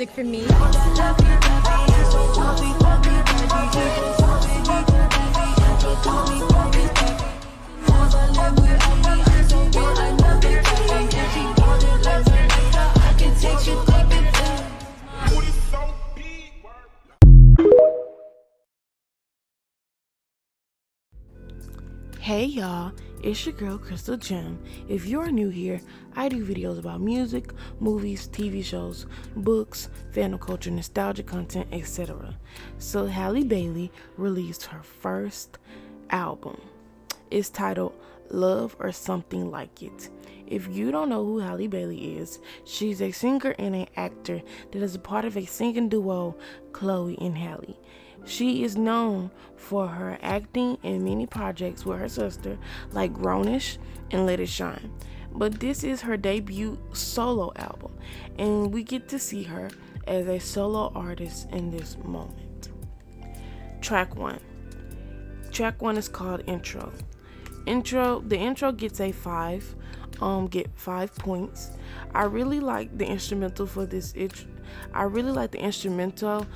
music for me. Hey y'all, it's your girl Crystal Gem. If you're new here, I do videos about music, movies, TV shows, books, fandom culture, nostalgia content, etc. So Halle Bailey released her first album. It's titled Love or Something Like It. If you don't know who Halle Bailey is, she's a singer and an actor that is a part of a singing duo, Chloe and Halle. She is known for her acting in many projects with her sister, like Grownish and Let It Shine. But this is her debut solo album, and we get to see her as a solo artist in this moment. Track 1. Track 1 is called Intro. The intro gets a 5. Get 5 points. I really like the instrumental for this. I really like the instrumental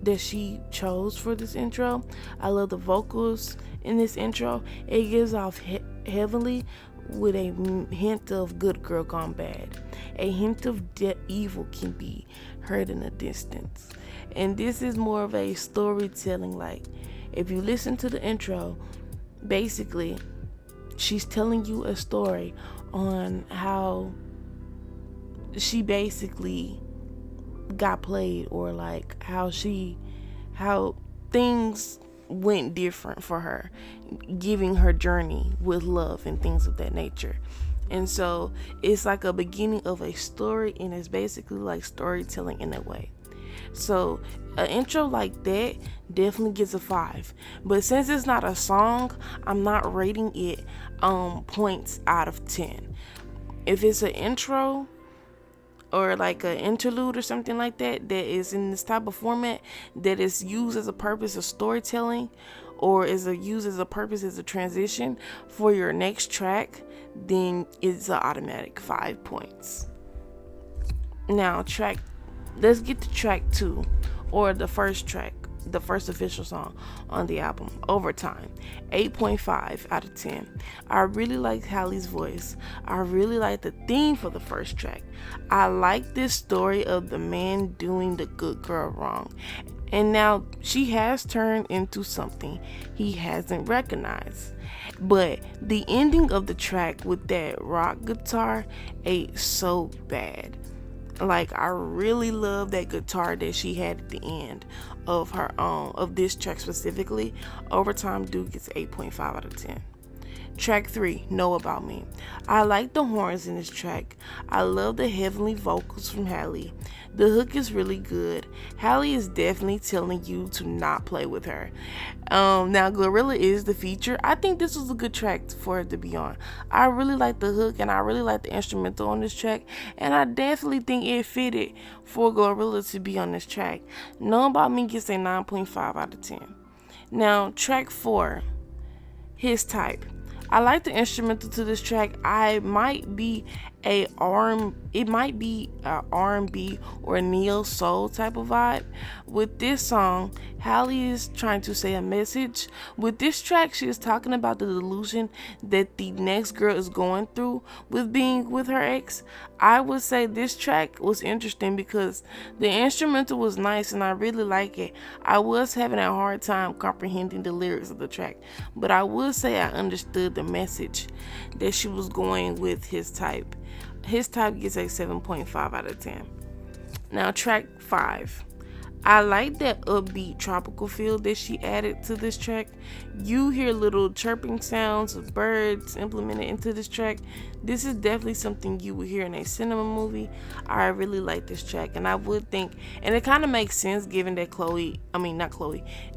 that she chose for this intro. I love the vocals in this intro. It gives off heavily with a hint of good girl gone bad. A hint of evil can be heard in the distance. And this is more of a storytelling. Like, if you listen to the intro, basically she's telling you a story on how she basically got played, or like how things went different for her, giving her journey with love and things of that nature. And so it's like a beginning of a story, and it's basically like storytelling in a way. So an intro like that definitely gets a 5. But since it's not a song, I'm not rating it points out of 10. If it's an intro or like an interlude or something like that is in this type of format, that is used as a purpose of storytelling, or used as a purpose as a transition for your next track, then it's an automatic 5 points. Now let's get to track 2, or the first track, the first official song on the album, Overtime. 8.5 out of 10. I really like Halle's voice. I really like the theme for the first track. I like this story of the man doing the good girl wrong, and now she has turned into something he hasn't recognized. But the ending of the track with that rock guitar ate so bad. Like, I really love that guitar that she had at the end of her of this track specifically. Overtime gets 8.5 out of 10. Track 3, Know About Me. I like the horns in this track. I love the heavenly vocals from Halle. The hook is really good. Halle is definitely telling you to not play with her. Now Glorilla is the feature. I think this was a good track for it to be on. I really like the hook, and I really like the instrumental on this track, and I definitely think it fitted for Glorilla to be on this track. Know About Me gets a 9.5 out of 10. Now track 4, His Type. I like the instrumental to this track. It might be a R&B or a neo soul type of vibe. With this song, Halle is trying to say a message. With this track, she is talking about the delusion that the next girl is going through with being with her ex. I would say this track was interesting because the instrumental was nice and I really like it. I was having a hard time comprehending the lyrics of the track, but I would say I understood the message that she was going with. His Type. His Type gets a 7.5 out of 10. Now track 5. I like that upbeat tropical feel that she added to this track. You hear little chirping sounds of birds implemented into this track. This is definitely something you would hear in a cinema movie. I really like this track, and I would think, and it kind of makes sense given that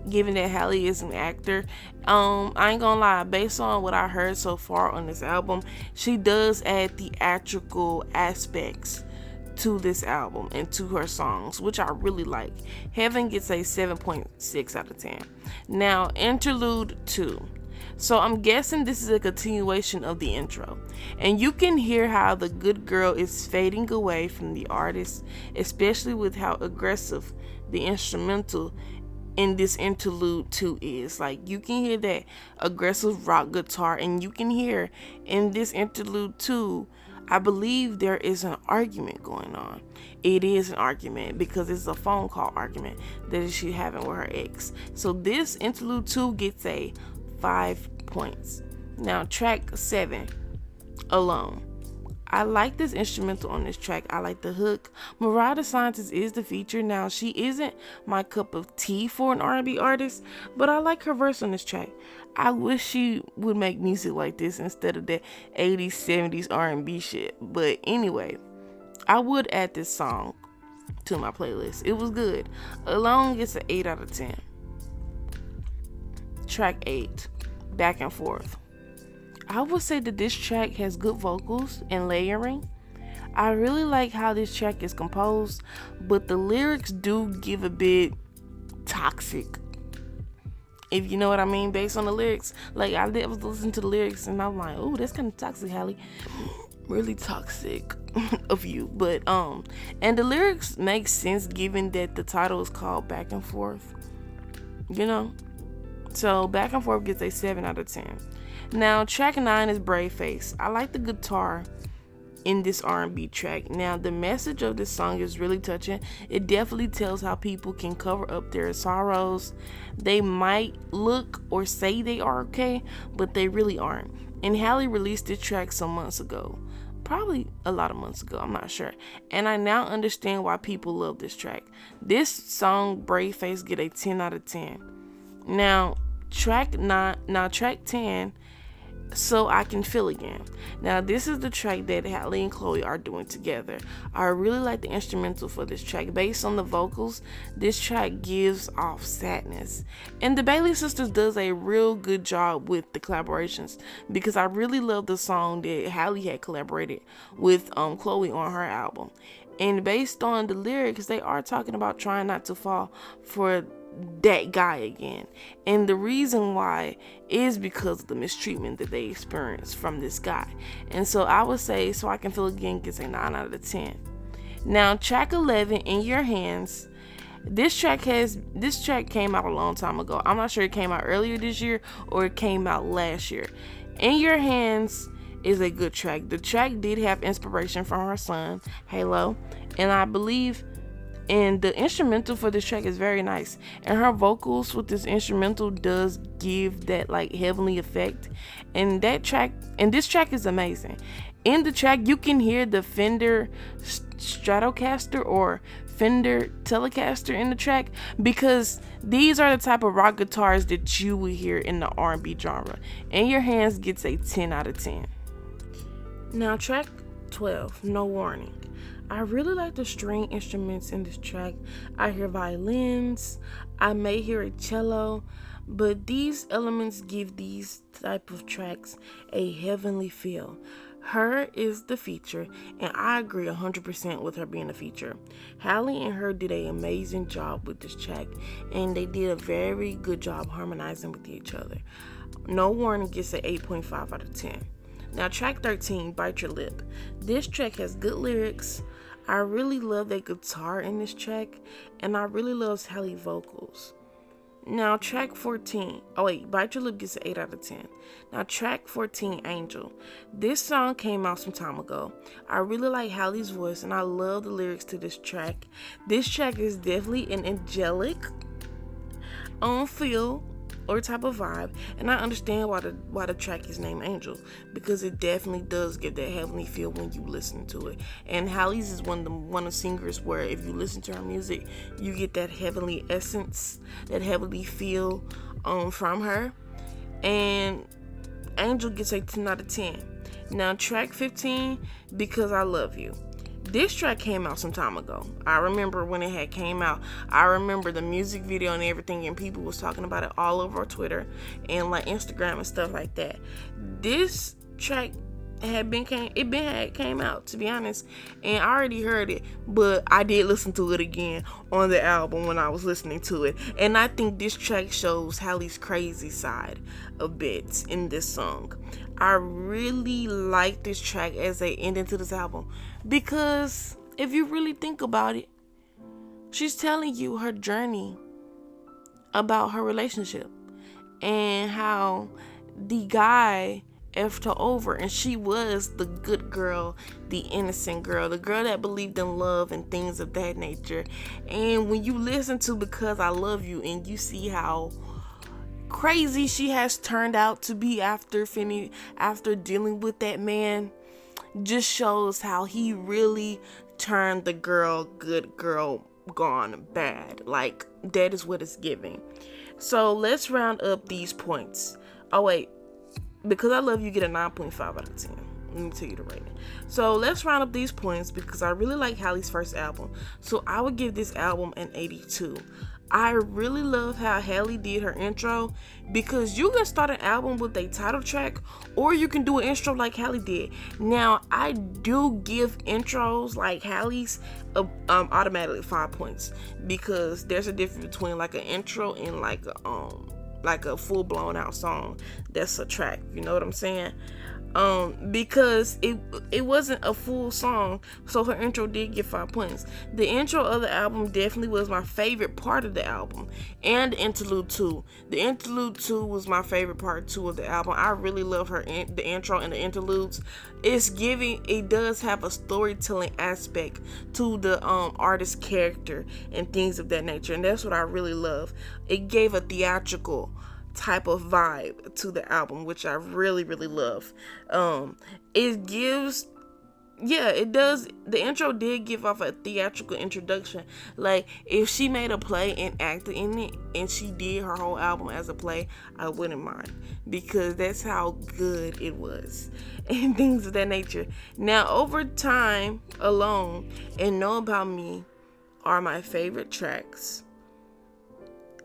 given that Halle is an actor. I ain't gonna lie, based on what I heard so far on this album, she does add theatrical aspects to this album and to her songs, which I really like. Heaven gets a 7.6 out of 10. Now, interlude 2. So I'm guessing this is a continuation of the intro. And you can hear how the good girl is fading away from the artist, especially with how aggressive the instrumental in this interlude 2 is. Like, you can hear that aggressive rock guitar, and you can hear in this interlude 2, I believe there is an argument going on. It is an argument because it's a phone call argument that she's having with her ex. So this interlude 2 gets a 5 points. Now track 7, Alone. I like this instrumental on this track. I like the hook. Mariah the Scientist is the feature. Now, she isn't my cup of tea for an R&B artist, but I like her verse on this track. I wish she would make music like this instead of that 80s, 70s R&B shit. But anyway, I would add this song to my playlist. It was good. Alone gets an 8 out of 10. Track 8, Back and Forth. I would say that this track has good vocals and layering. I really like how this track is composed, but the lyrics do give a bit toxic, if you know what I mean, based on the lyrics. Like, I was listening to the lyrics and I'm like, oh, that's kind of toxic, Halle. Really toxic of you. But and the lyrics make sense given that the title is called Back and Forth, you know. So Back and Forth gets a 7 out of 10. Now, track 9 is Brave Face. I like the guitar in this R&B track. Now, the message of this song is really touching. It definitely tells how people can cover up their sorrows. They might look or say they are okay, but they really aren't. And Halle released this track some months ago. Probably a lot of months ago, I'm not sure. And I now understand why people love this track. This song, Brave Face, get a 10 out of 10. Now, track 10, So I Can Feel Again. Now, this is the track that Halle and Chloe are doing together. I really like the instrumental for this track. Based on the vocals, this track gives off sadness. And the Bailey Sisters does a real good job with the collaborations, because I really love the song that Halle had collaborated with Chloe on her album. And based on the lyrics, they are talking about trying not to fall for that guy again, and the reason why is because of the mistreatment that they experienced from this guy. And so I would say So I Can Feel Again gets a 9 out of 10. Now, track 11, In Your Hands. This track came out a long time ago. I'm not sure it came out earlier this year or it came out last year. In Your Hands is a good track. The track did have inspiration from her son Halo, and I believe the instrumental for this track is very nice, and her vocals with this instrumental does give that like heavenly effect, and this track is amazing. In the track, you can hear the Fender Stratocaster or Fender Telecaster in the track, because these are the type of rock guitars that you would hear in the R&B genre. In Your Hands gets a 10 out of 10. Now, track 12, No Warning. I really like the string instruments in this track. I hear violins, I may hear a cello, but these elements give these type of tracks a heavenly feel. Her is the feature, and I agree 100% with her being a feature. Halle and her did an amazing job with this track, and they did a very good job harmonizing with each other. No Warning gets an 8.5 out of 10. Now, track 13, Bite Your Lip. This track has good lyrics. I really love that guitar in this track, and I really love Halle's vocals. Now, track 14. Bite Your Lip gets an 8 out of 10. Now, track 14, Angel. This song came out some time ago. I really like Halle's voice, and I love the lyrics to this track. This track is definitely an angelic feel or type of vibe, and I understand why the track is named Angel, because it definitely does get that heavenly feel when you listen to it. And Halle's is one of the singers where if you listen to her music, you get that heavenly essence, that heavenly feel from her. And Angel gets a 10 out of 10. Now, track 15, Because I Love You. This track came out some time ago. I remember when it had came out. I remember the music video and everything, and people was talking about it all over Twitter and like Instagram and stuff like that. This track had came out, to be honest, and I already heard it, but I did listen to it again on the album when I was listening to it, and I think this track shows Halle's crazy side a bit in this song. I really like this track as they end into this album, because if you really think about it, she's telling you her journey about her relationship and how the guy effed her over, and she was the good girl, the innocent girl, the girl that believed in love and things of that nature. And when you listen to Because I Love You and you see how crazy she has turned out to be after dealing with that man, just shows how he really turned the girl good girl gone bad. Like, that is what it's giving. So let's round up these points. Oh wait, Because I Love You get a 9.5 out of 10. Let me tell you the rating. So let's round up these points because I really like Halle's first album. So I would give this album an 82. I really love how Halle did her intro, because you can start an album with a title track or you can do an intro like Halle did. Now, I do give intros like Halle's automatically 5 points, because there's a difference between like an intro and like a full blown out song that's a track. You know what I'm saying? Because it wasn't a full song, so her intro did get 5 points. The intro of the album definitely was my favorite part of the album, and the interlude too. The interlude too was my favorite part too of the album. I really love the intro and the interludes. It does have a storytelling aspect to the artist's character and things of that nature, and that's what I really love. It gave a theatrical type of vibe to the album, which I really, really love. It does. The intro did give off a theatrical introduction. Like, if she made a play and acted in it and she did her whole album as a play, I wouldn't mind, because that's how good it was and things of that nature. Now, Over Time, Alone, and Know About Me are my favorite tracks.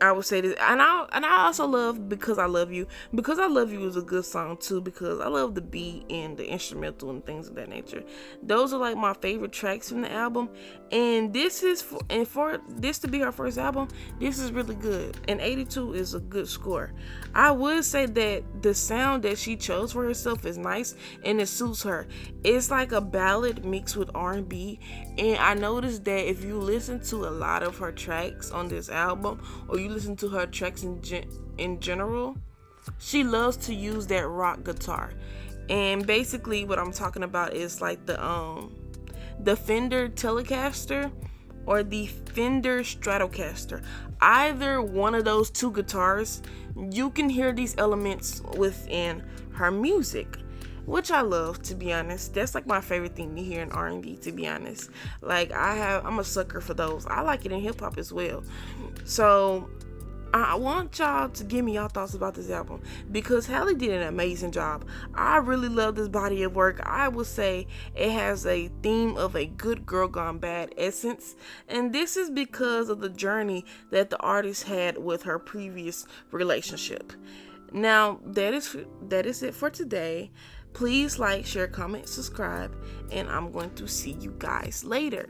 I would say this, and I also love Because I Love You. Because I Love You is a good song too, because I love the beat and the instrumental and things of that nature. Those are like my favorite tracks from the album, and for this to be her first album, this is really good. And 82 is a good score. I would say that the sound that she chose for herself is nice and it suits her. It's like a ballad mixed with R&B, and I noticed that if you listen to a lot of her tracks on this album, or you listen to her tracks in general, she loves to use that rock guitar. And basically what I'm talking about is like the Fender Telecaster or the Fender Stratocaster. Either one of those two guitars, you can hear these elements within her music, which I love, to be honest. That's like my favorite thing to hear in R&B, to be honest. Like, I'm a sucker for those. I like it in hip hop as well. So I want y'all to give me your thoughts about this album, because Halle did an amazing job. I really love this body of work. I would say it has a theme of a good girl gone bad essence, and this is because of the journey that the artist had with her previous relationship. Now, that is it for today. Please like, share, comment, subscribe, and I'm going to see you guys later.